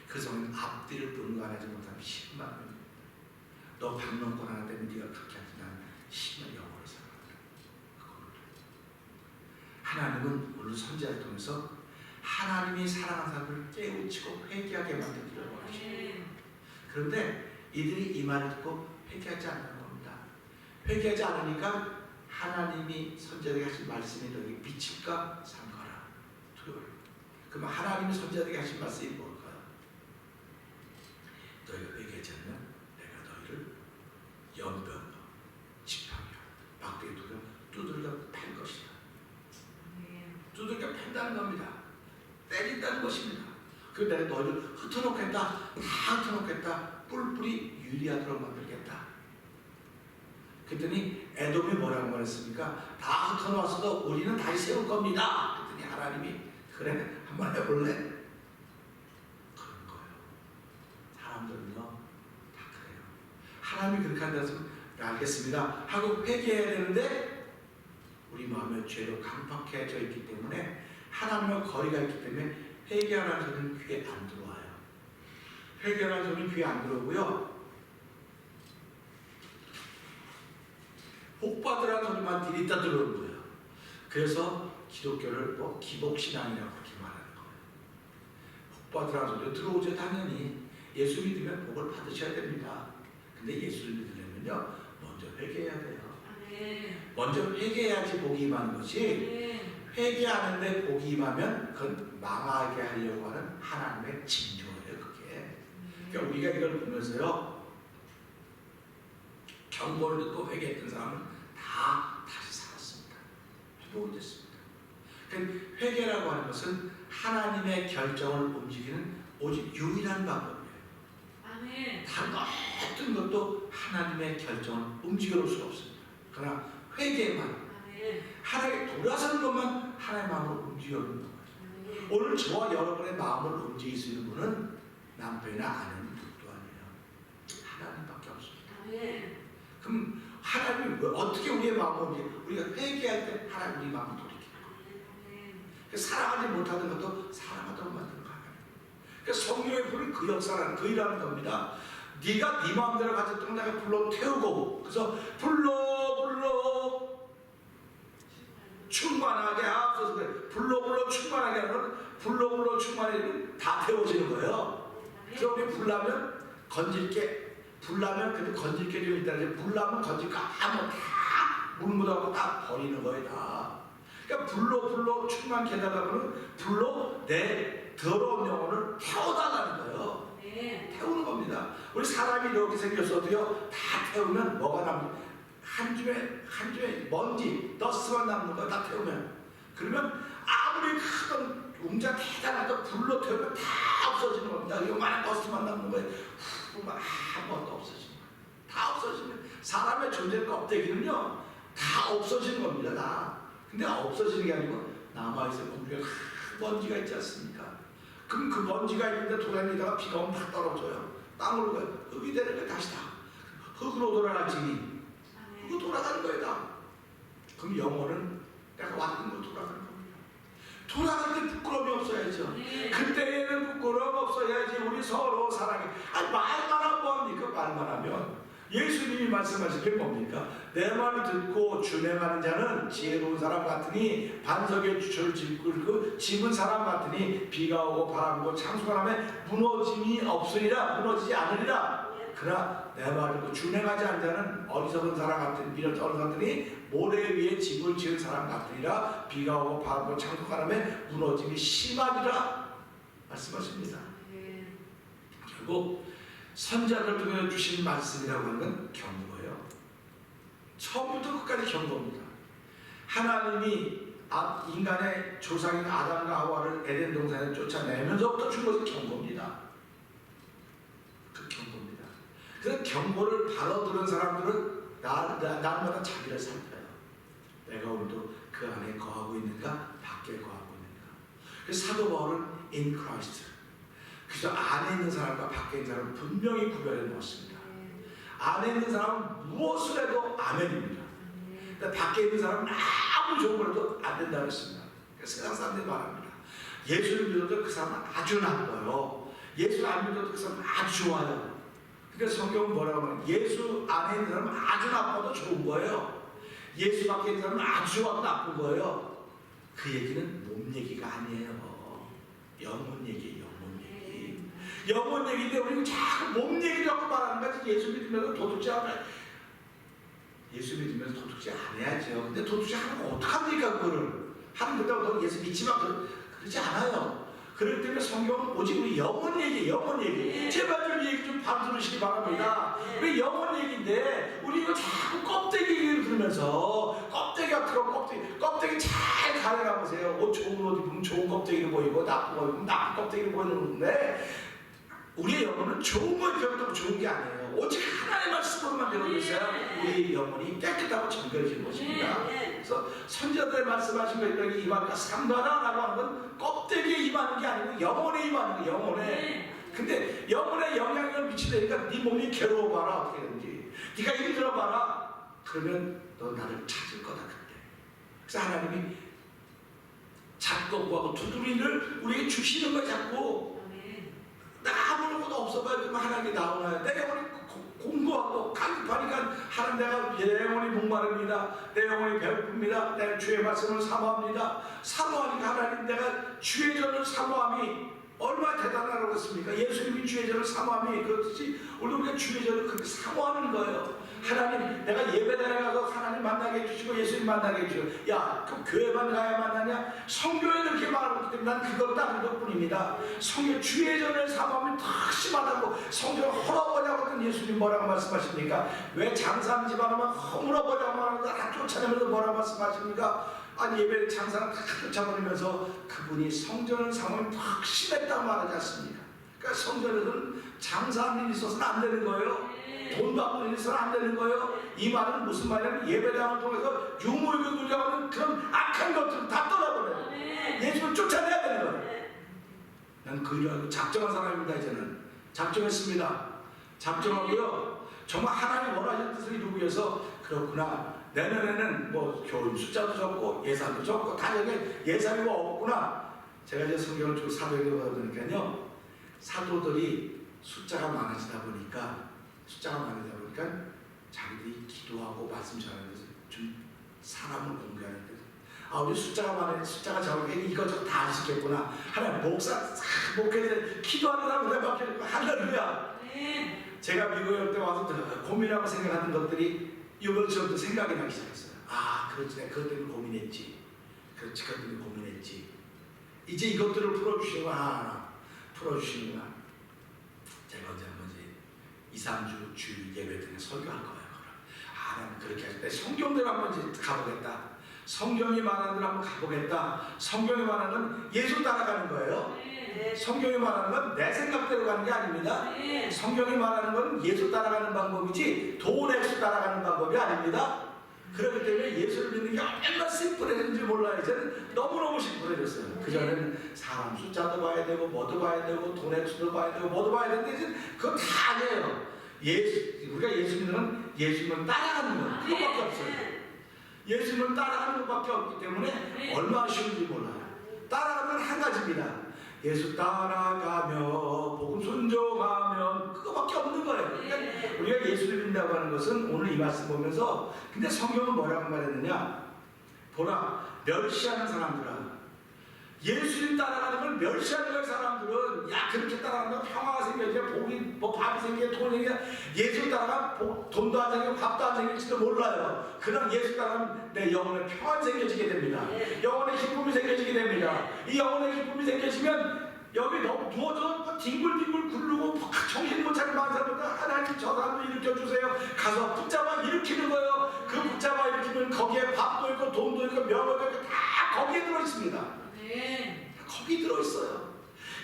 그 성은 앞뒤를 분간하지 못하면 10만 명입니다. 너 방문권 하나 때문에 네가 그렇게 하지 난 10만 영원히 살아간다. 하나님은 오늘 선지자를 통해서 하나님이 사랑하는 사람을 깨우치고 회개하게 만들기를 원하십니다. 그런데 이들이 이 말을 듣고 회개하지 않는 겁니다. 회개하지 않으니까 하나님이 선지자에게 하신 말씀이 너에게 미칠까 삼가라. 두려워요. 그럼 하나님이 선지자에게 하신 말씀이 뭘까요? 너희가 회개하지 않으면 내가 너희를 연변으로 지팡이로 막대기 두려 두들겨 팰 것이다. 두들겨 팬다는 겁니다. 때린다는 것입니다. 그리고 내가 너희를 흩어놓겠다. 다 흩어놓겠다. 뿔뿔이 유리하도록 만들겠다. 그랬더니 에돔이 뭐라고 말했습니까? 다 흩어놨어도 우리는 다시 세울 겁니다. 그랬더니 하나님이 그래 한번 해볼래? 그런 거예요. 사람들은요 다 그래요. 하나님이 그렇게 한다면 알겠습니다 하고 회개해야 되는데 우리 마음에 죄로 강팍해져 있기 때문에 하나님과 거리가 있기 때문에 회개하라는 소리는 귀에 안 들어와요. 회개하라는 소리는 귀에 안 들어오고요. 복받으라는 소리만 들이다 들어오는 거예요. 그래서 기독교를 뭐 기복신앙이라고 그렇게 말하는 거예요. 복받으라는 소리 들어오죠. 당연히 예수 믿으면 복을 받으셔야 됩니다. 근데 예수를 믿으려면요 먼저 회개해야 돼요. 먼저 회개해야지 복이 임하는 것이, 회개하는데 복이 임하면 그건 망하게 하려고 하는 하나님의 징조예요. 그게. 그러니까 우리가 이걸 보면서요 경고를 듣고 회개했던 사람은 다 다시 살았습니다. 회복이 됐습니다. 그러니까 회개라고 하는 것은 하나님의 결정을 움직이는 오직 유일한 방법이에요. 다른 어떤 것도 하나님의 결정을 움직여 놓을 수가 없습니다. 그러나 회개만, 하나님께 돌아서는 것만 하나님의 마음을 움직여 놓는 거예요. 오늘 저와 여러분의 마음을 움직일 수 있는 분은 남편이나 아내는 누구도 아니에요. 하나님밖에 없습니다. 그럼 하나님이 어떻게 우리의 마음을 움직여? 우리가 회개할 때 하나님 우리 마음을 돌이키는 거예요. 사랑하지 못하는 것도 사랑하도록 만드는 거예요. 그러니까 성령의 불은 그 역사라는 그 일하는 겁니다. 네가 네 마음대로 가졌던 내가 불로 태우고, 그래서 불로 충만하게 하소서. 그래. 불로 충만하게 하면 불로 충만하게 다 태워지는 거예요. 그래서 우리 불나면 건질게, 불나면 근데 건질게 좀 있다. 불나면 건질게 아무 다 물 묻어갖고 다 버리는 거예요. 다. 그러니까 불로 충만케 하다 보면 불로 내 더러운 영혼을 태워달라는 거예요. 태우는 겁니다. 우리 사람이 이렇게 생겼어도요 다 태우면 뭐가 남는? 한 줌의 먼지, 더스만 남는 거 다 태우면, 그러면 아무리 크던 웅장 대단하던 불로 태우면 다 없어지는 겁니다. 이거만한 더스만 남는 거예요. 아무것도 없어지는 거예요. 다 없어지는. 사람의 존재 껍데기는요 다 없어지는 겁니다. 다. 근데 없어지는 게 아니고 남아있어요. 우리가 먼지가 있지 않습니까? 그럼 그 먼지가 있는데 돌아다니다가 비가 오면 다 떨어져요. 땅으로 가요. 흙이 되는 게 다시 다 흙으로 돌아가지. 흙으로 돌아가는 거예요. 다. 그럼 영혼은 내가 왔던 거 돌아가는 겁니다. 돌아갈 때 부끄러움이 없어야죠. 그때에는 부끄러움 없어야지. 우리 서로 사랑해. 아니 말만 하면 뭐합니까? 말만 하면. 예수님이 말씀하신 게 뭡니까? 내 말을 듣고 준행하는 자는 지혜로운 사람 같으니 반석에 주철을 짚고 집은 사람 같으니 비가 오고 바람 불고 창수가 나면 무너짐이 없으리라. 무너지지 않으리라. 그러나 내 말을 듣고 준행하지 않는 자는 어리석은 사람 같으니 미련 떠는 같으니 모래 위에 집을 지은 사람 같으리라. 비가 오고 바람 불고 창수가 나면 무너짐이 심하리라 말씀하십니다. 결국 선자를 통해 주신 말씀이라고 하는 건 경고예요. 처음부터 끝까지 경고입니다. 하나님이 인간의 조상인 아담과 하와를 에덴 동산에 쫓아내면서부터 준 것은 경고입니다. 그 경고입니다. 그래서 경고를 바로 들은 사람들은 날마다 자기를 살펴요. 내가 오늘도 그 안에 거하고 있는가, 밖에 거하고 있는가. 그래서 사도 바울은 in Christ. 그래서 안에 있는 사람과 밖에 있는 사람을 분명히 구별해 놓았습니다. 안에 있는 사람은 무엇을 해도 아멘입니다. 밖에 있는 사람은 아무 좋은 걸 해도 안 된다고 했습니다. 세상 사람들이 말합니다. 예수를 믿어도 그 사람은 아주 나빠요. 예수를 안 믿어도 그 사람은 아주 좋아요. 그러니까 성경은 뭐라고 하면 예수 안에 있는 사람은 아주 나빠도 좋은 거예요. 예수 밖에 있는 사람은 아주 좋아도 나쁜 거예요. 그 얘기는 몸 얘기가 아니에요. 영혼 얘기예요. 영혼 얘기인데 우리는 자꾸 몸 얘기를 갖고 말하는 거지. 예수 믿으면서 도둑질 안 해. 예수 믿으면서 도둑질 안 해야죠. 근데 도둑질 하는 거 어떡합니까? 그거를 하는 것도 예수 믿지만 그러지 않아요. 그렇기 때문에 성경은 오직 우리 영혼 얘기, 영혼 얘기. 제발 좀 얘기 좀 바로 들으시기 바랍니다. 우리 영혼 얘기인데 우리 이거 자꾸 껍데기 얘기를 들으면서 껍데기가 들어 껍데기 잘 가려가 보세요. 좋은 옷 입으면 좋은 껍데기를 보이고 나쁜 옷 입으면 나쁜 껍데기를 보이는데 우리의 영혼은 좋은 걸 배웠다고 좋은 게 아니에요. 오직 하나님의 말씀으로만 배우고 있어야 우리의 영혼이 깨끗하고 정결해지는 것입니다. 그래서 선지자들의 말씀하신 것들이 임하니까 상관하라고 하는 건 껍데기에 임하는 게 아니고 영혼에 임하는 거예요. 영혼에. 근데 영혼에 영향을 미치려니까 네 몸이 괴로워봐라. 어떻게 되는지 네가 힘들어봐라. 그러면 너 나를 찾을 거다 그때. 그래서 하나님이 잡고 구하고 두드리를 우리에게 주시는 거예요. 자꾸 내가 아무것도 없어봐야 그러면 하나님이 나오나요? 내 영혼이 공고하고 간급하니까 하나님 내가 내 영혼이 목마릅니다. 내 영혼이 배고픕니다. 내가 주의 말씀을 사모합니다. 사모하니까 하나님 내가 주의 전을 사모함이 얼마나 대단하다고 했습니까? 예수님이 주의 전을 사모함이 그렇듯이 우리가 주의 전을 그렇게 사모하는 거예요. 하나님 내가 예배당에 가서 하나님 만나게 해주시고 예수님 만나게 해주시고 야 그 교회만 가야 만나냐? 성경에 그렇게 말하고 있기 때문에 난 그걸 따른 것뿐입니다. 성경 주의 전을 사모하면 더 심하다고 성경을 헐어버리라고 했던 예수님 뭐라고 말씀하십니까? 왜 장사하는 집안하면 허물어버리라고 말하고 다 쫓아내면서 뭐라고 말씀하십니까? 아니 예배 장사를 다 쫓아버리면서 그분이 성전을 사모하면 더 심했다고 말하지 않습니까? 그러니까 성전에서는 장사하는 일이 있어서는 안 되는 거예요. 돈 받는 일이 있어서는 안 되는 거예요. 이 말은 무슨 말이냐면 예배당을 통해서 유물교 누려가는 그런 악한 것들을 다 떠나버려요. 예수를 쫓아내야 되는 거예요. 난 그리하고 작정한 사람입니다. 이제는 작정했습니다. 작정하고요. 정말 하나님 원하시는 뜻을 이루기 위해서 그렇구나. 내년에는 뭐 교인 숫자도 적고 예산도 적고 다 여기 예산이 없구나. 제가 이제 성경을 쭉 사도에게 보니까요. 사도들이 숫자가 많아지다 보니까 자기들이 기도하고 말씀 전하는 데서 좀 사람을 공개하는 데서 우리 숫자가 많으니 숫자가 적으니까 이것저것 다 아시겠구나. 하나님 목회에서 기도하는 사람들 밖에 없고 할렐루야. 제가 미국에 올 때 와서 고민하고 생각하는 것들이 이번 주부터 생각이 나기 시작했어요. 그렇지 내가 그것 때문에 고민했지. 그렇지 그것 때문에 고민했지. 이제 이것들을 풀어주시는구나. 제가 언제 한 번지 2-3주 주 예배 등에 설교할 거예요. 난 그렇게 할 때 성경대로 한 번지 가보겠다. 성경이 말하는 대로 한번 가보겠다. 성경이 말하는 건 예수 따라가는 거예요. 성경이 말하는 건 내 생각대로 가는 게 아닙니다. 성경이 말하는 건 예수 따라가는 방법이지 돈 액수 따라가는 방법이 아닙니다. 그렇기 때문에 예수를 믿는 게 얼마나 심플해졌는지 몰라요. 이제는 너무너무 심플해졌어요. 그전에는 사람 숫자도 봐야 되고 뭐도 봐야 되고 돈 액수도 봐야 되고 뭐도 봐야 되는데 이제 그거 다 아니에요. 우리가 예수 믿는 건 예수님을 따라가는 거 그거밖에 없어요. 예수님을 따라가는 것밖에 없기 때문에 얼마나 쉬운지 몰라요. 따라가는 한 가지입니다. 예수 따라가며 복음 순종하면 그거밖에 없는 거예요. 그러니까 우리가 예수를 믿는다고 하는 것은 오늘 이 말씀 보면서 근데 성경은 뭐라고 말했느냐? 보라 멸시하는 사람들아 예수님 따라가는 걸 멸시하는 거예요. 사람들은 야 그렇게 따라가면 평화가 생겨지냐 복이 뭐 밥이 생겨 돈이 생겨 예수 따라가면 돈도 안 생기고 밥도 안 생길지도 몰라요. 그냥 예수 따라가면 내 영혼에 평화 생겨지게 됩니다. 영혼에 기쁨이 생겨지게 됩니다. 이 영혼에 기쁨이 생겨지면 여기 너무 누워서 뒹굴뒹굴 굴르고 정신 못 차리는 많은 사람들 하나님 저 사람도 일으켜주세요. 가서 붙잡아 일으키는 거예요. 그 붙잡아 일으키면 거기에 밥도 있고 돈도 있고 명예도 있고 다 거기에 들어있습니다. 거기 들어있어요.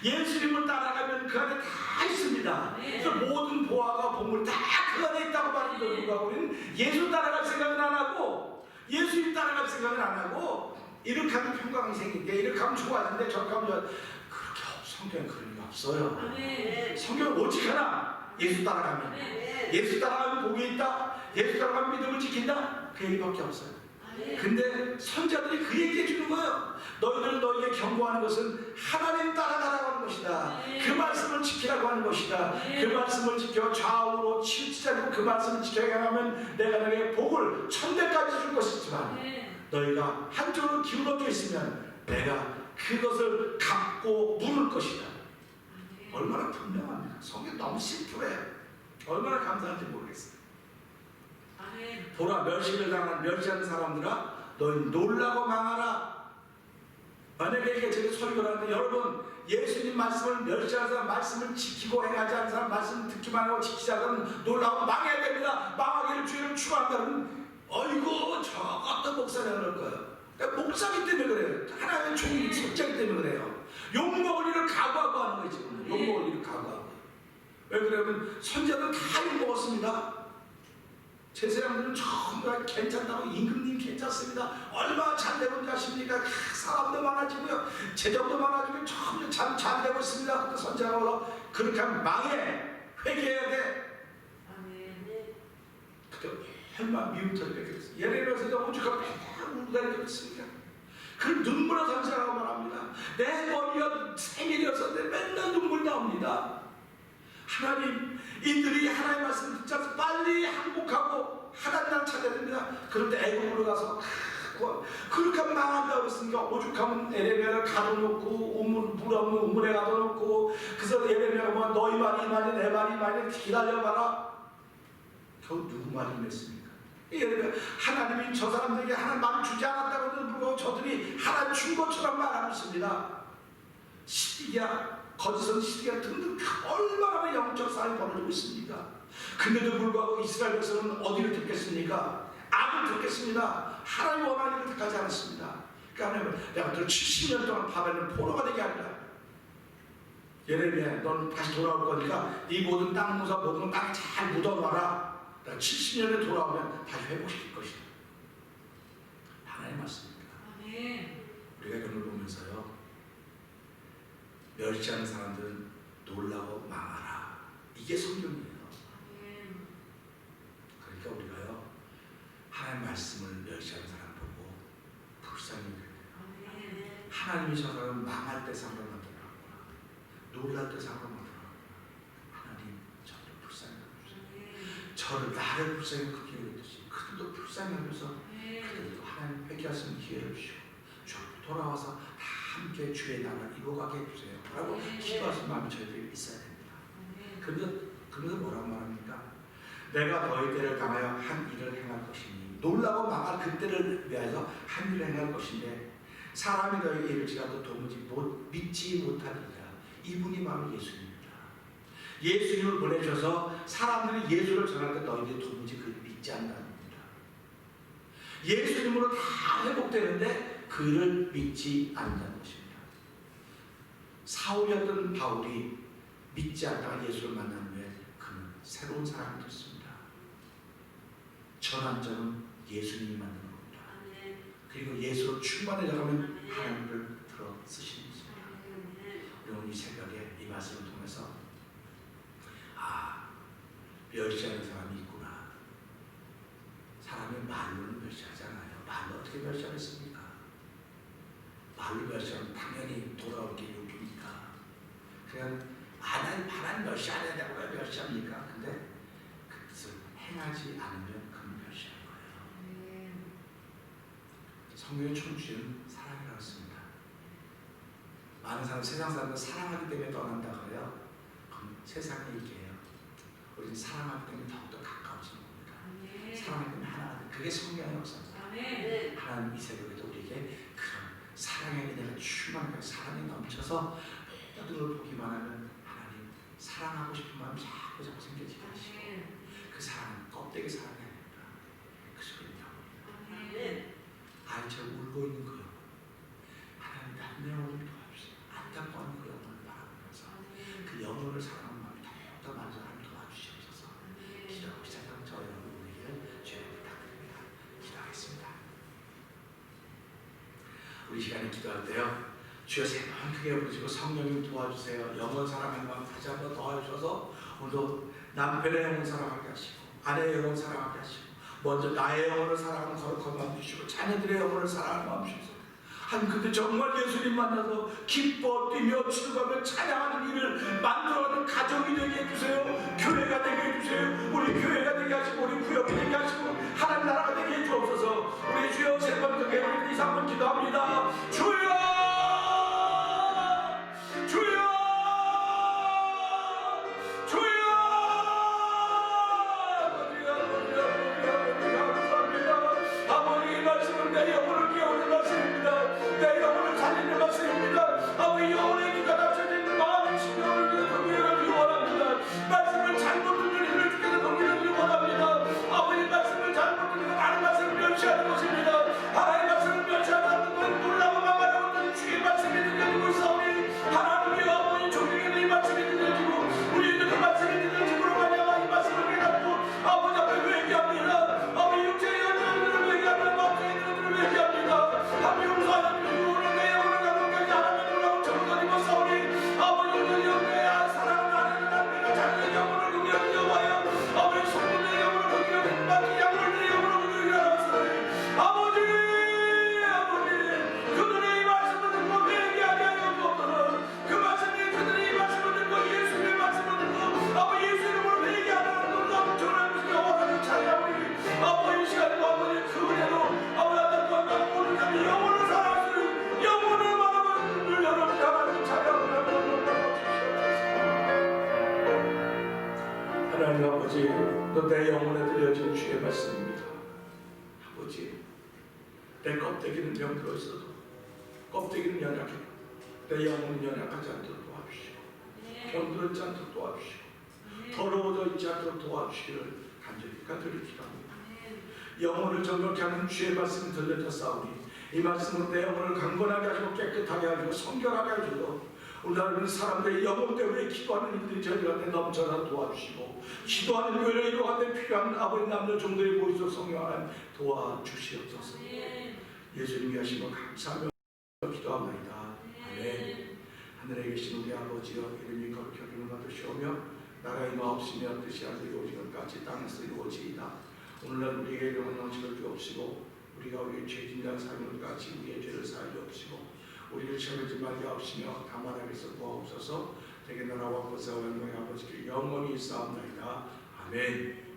예수님을 따라가면 그 안에 다 있습니다. 그래서 모든 보화가 보물 다 그 안에 있다고 말하는데 불구하고 우리는 예수 따라갈 생각은 안 하고 예수님 따라갈 생각은 안 하고 이렇게 하면 평강이 생긴대 이렇게 하면 좋아진대 저렇게 하면 그렇게 성경에 그런 게 없어요. 성경은 오직 하나 예수 따라가면 예수 따라가면 복이 있다. 예수 따라가면 믿음을 지킨다. 그 얘기밖에 없어요. 근데 선자들이 그 얘기해 주는 거예요. 너희들은 너희에게 경고하는 것은 하나님 따라가라고 하는 것이다. 그 말씀을 지키라고 하는 것이다. 그 말씀을 지켜 좌우로 치우치자고 그 말씀을 지켜야 하면 내가 너에게 복을 천대까지 줄 것이지만 너희가 한쪽으로 기울어져 있으면 내가 그것을 갚고 물을 것이다. 얼마나 분명합니까? 성경 너무 심플해요. 얼마나 감사한지 모르겠어요. 보라 멸시하는 사람들아 너희 놀라고 망하라. 만약에 이게 제가 설교를 하는데 여러분 예수님 말씀을 멸시하는 사람 말씀을 지키고 행하지 않는 사람 말씀을 듣기만 하고 지키지 않는 사람 놀라고 망해야 됩니다. 망하기를 주의를 추구한다면 어이구 저 어떤 목사냐 그럴 거예요. 그러니까 목사기 때문에 그래요. 하나님의 종이 직자기 때문에 그래요. 욕먹을 일을 각오하고 하는 거예요. 지금 욕먹을 일을 각오하고 왜 그러면 선자들 다 욕먹었습니다. 제사장들은 전부 다 괜찮다고, 임금님 괜찮습니다, 얼마나 잘 되고 아십니까? 사람도 많아지고요, 재정도 많아지고 전부 잘 되고 있습니다. 근데 선자가 와서 그렇게 하면 망해, 회개해야 돼. 그때 얼마나 미움터리가 되겠어요. 예레미야서 오죽하면 울다리 되겠습니까? 그 눈물을 선자라고 말합니다. 내 머리가 생일이었었는데 맨날 눈물 나옵니다. 하나님, 이들이 하나님의 말씀을 듣지 않아서 빨리 항복하고 하나님 나라를 찾아야 됩니다. 그런데 애굽으로 가서 그렇게 하면 망한다고 그랬으니까 오죽하면 예레미야를 가둬놓고 물 없는 우물에 가둬놓고, 그래서 예레미야가 뭐 너희 말이 이만해 내 말이 이만해 기다려봐라. 겨우 누구 말이 맺습니까? 예레미야, 하나님이 저 사람들에게 하나님 마음 주지 않았다고 불구하고 저들이 하나님 준 것처럼 말하고 있습니다. 시디기야, 거짓은 시디기야 등등 얼마나 영적 싸움이 벌어지고 있습니까? 근데도 불구하고 이스라엘 백성은 어디를 듣겠습니까? 악을 듣겠습니다. 하나님 원하는 걸 택하지 않았습니다. 그러니까 내가 70년 동안 바벨론 포로가 되게 하리라. 예레미야, 넌 다시 돌아올 거니까 네 모든 땅 모사 모든 건 땅에 잘 묻어놔라. 70년에 돌아오면 다시 회복시킬 것이다. 하나님 말씀입니다. 우리가 이걸 보면서요, 멸시하는 사람들은 놀라고 망하라. 이게 성경이에요. 그러니까 우리가요, 하나님 말씀을 멸시하는 사람 보고 불쌍히 여겨요. 하나님이 저 사람을 망할 때 사람을 만들어놨구나, 놀랄 때 사람을 만들어놨구나. 하나님, 저를 불쌍히 여겨주세요. 저를 나를 불쌍히 크게 여겼듯이 그들도 불쌍히 여겨서 그들도 하나님 회개하시는 기회를 주시고 돌아와서 다 함께 주의 나라를 이루어가게 해주세요 라고 기도하시는 마음이 저희들이 있어야 됩니다. 그러면서 뭐라고 말합니까? 내가 너희 때를 당하여 한 일을 행할 것이니, 놀라고 망할 그때를 위하여 한 일을 행할 것인데 사람이 너희에게 이를지라도 도무지 믿지 못하리라. 이분이 바로 예수님입니다. 예수님을 보내셔서 사람들이 예수를 전할 때 너희들이 도무지 그를 믿지 않는다는 겁니다. 예수님으로 다 회복되는데 그를 믿지 않는다는 것입니다. 사울이었던 바울이 믿지 않다가 예수를 만난 후에 그는 새로운 사람이 됐습니다. 전환점은 예수님이 만드는 겁니다. 그리고 예수로 충만해져가면 하나님을 들어 쓰시는 것입니다. 우리는 이 새벽에 이 말씀을 통해서 멸시하는 사람이 있구나. 사람이 말로는 멸시하지 않아요. 말로 어떻게 멸시하겠습니까? 말로 멸시하면 당연히 돌아올 게 욕이니까. 그냥 하나님 멸시 안 해야 되고 왜 멸시합니까? 근데 그것을 행하지 않으면 그건 멸시하는 거예요. 성경의 총주는 사랑이라고 했습니다. 많은 사람, 세상 사람은 사랑하기 때문에 떠난다 그래요. 그럼 세상의 얘기예요. 우리는 사랑하기 때문에 더욱더 가까워지는 겁니다. 사랑하기 때문에 하나가 돼. 그게 성령의 역사입니다. 하나님 이 새벽에도 우리에게 그런 사랑의 은혜가 충만하게 사랑이 넘쳐서 모든 걸 보기만 하면 하나님 사랑하고 싶은 마음이 자꾸 생겨지게 하시고 그 사랑은 껍데기 사랑이 아닙니다. 그 소리를 담습니다. 아이처럼 울고 있는 그 영혼, 하나님 내 영혼을 도와주세요. 안타까운 그 영혼을 바라보면서 그 영혼을 사랑하는 마음이 더욱더 많은 사람을 도와주시옵소서. 기도하고 시작하는 저 여러분에게 주의 부탁드립니다. 기도하겠습니다. 우리 시간에 기도할 때요, 주여 세 번 크게 부르시고 성령님 도와주세요. 영혼 사랑하는 마음 다시 한번 도와주셔서 오늘도 남편의 영혼 사랑하게 하시고 아내의 영혼 사랑하게 하시고 먼저 나의 영혼을 사랑하는 거룩한 마음 주시고 자녀들의 영혼을 사랑하는 마음 주셔서 근데 정말 예수님 만나서 기뻐 뛰며 즐거워하며 찬양하는 일을 만들어가는 가정이 되게 해주세요. 교회가 되게 해주세요. 우리 교회가 되게 하시고 우리 구역이 되게 하시고 하나님 나라가 되게 해주옵소서. 우리 주여 세 번 크게 우리 2, 3번 기도합니다. 주여 하나님의 어머니 종에게 이 말씀이 들려지고 우리는 그 말씀이 오늘도 내 영혼에 들려진 주의 말씀입니다. 아버지, 내 껍데기는 병들어 있어도 껍데기는 연약해 내 영혼은 연약하지 않도록 도와주시고 병들어 있지 않도록 도와주시고 더러워져 있지 않도록 도와주시기를 간절히 기도합니다. 영혼을 정결케 하는 주의 말씀이 들려졌사오니 이 말씀으로 내 영혼을 강건하게 하시고 깨끗하게 하시고 성결하게 하시고 오늘날은 사람들의 영혼 때문에 기도하는 일들이 저희 가운데 넘쳐나 도와주시고 기도하는 교회를 이루어가는 데 필요한 아버지 남녀 종들의 모이소 성령 하나님 도와주시옵소서. 예수님이 하시면 감사하며 기도합니다. 아멘. 하늘에 계신 우리 아버지여 이름이 거룩히 여김을 받으시오며 나라의 마옵시며 뜻이 하늘에 오시는 같이 땅에서 이루어지이다. 오늘날 우리에게 이름을 넘치게 주옵시고 우리가 우리의 죄진 자 사함을 같이 우리의 죄를 사하여 주옵시고 우리를 시험하지 말게 하옵시며 다만 악에서 구하옵소서. 되게 나라와 권세와 영광의 아버지께 영원히 있사옵나이다. 아멘.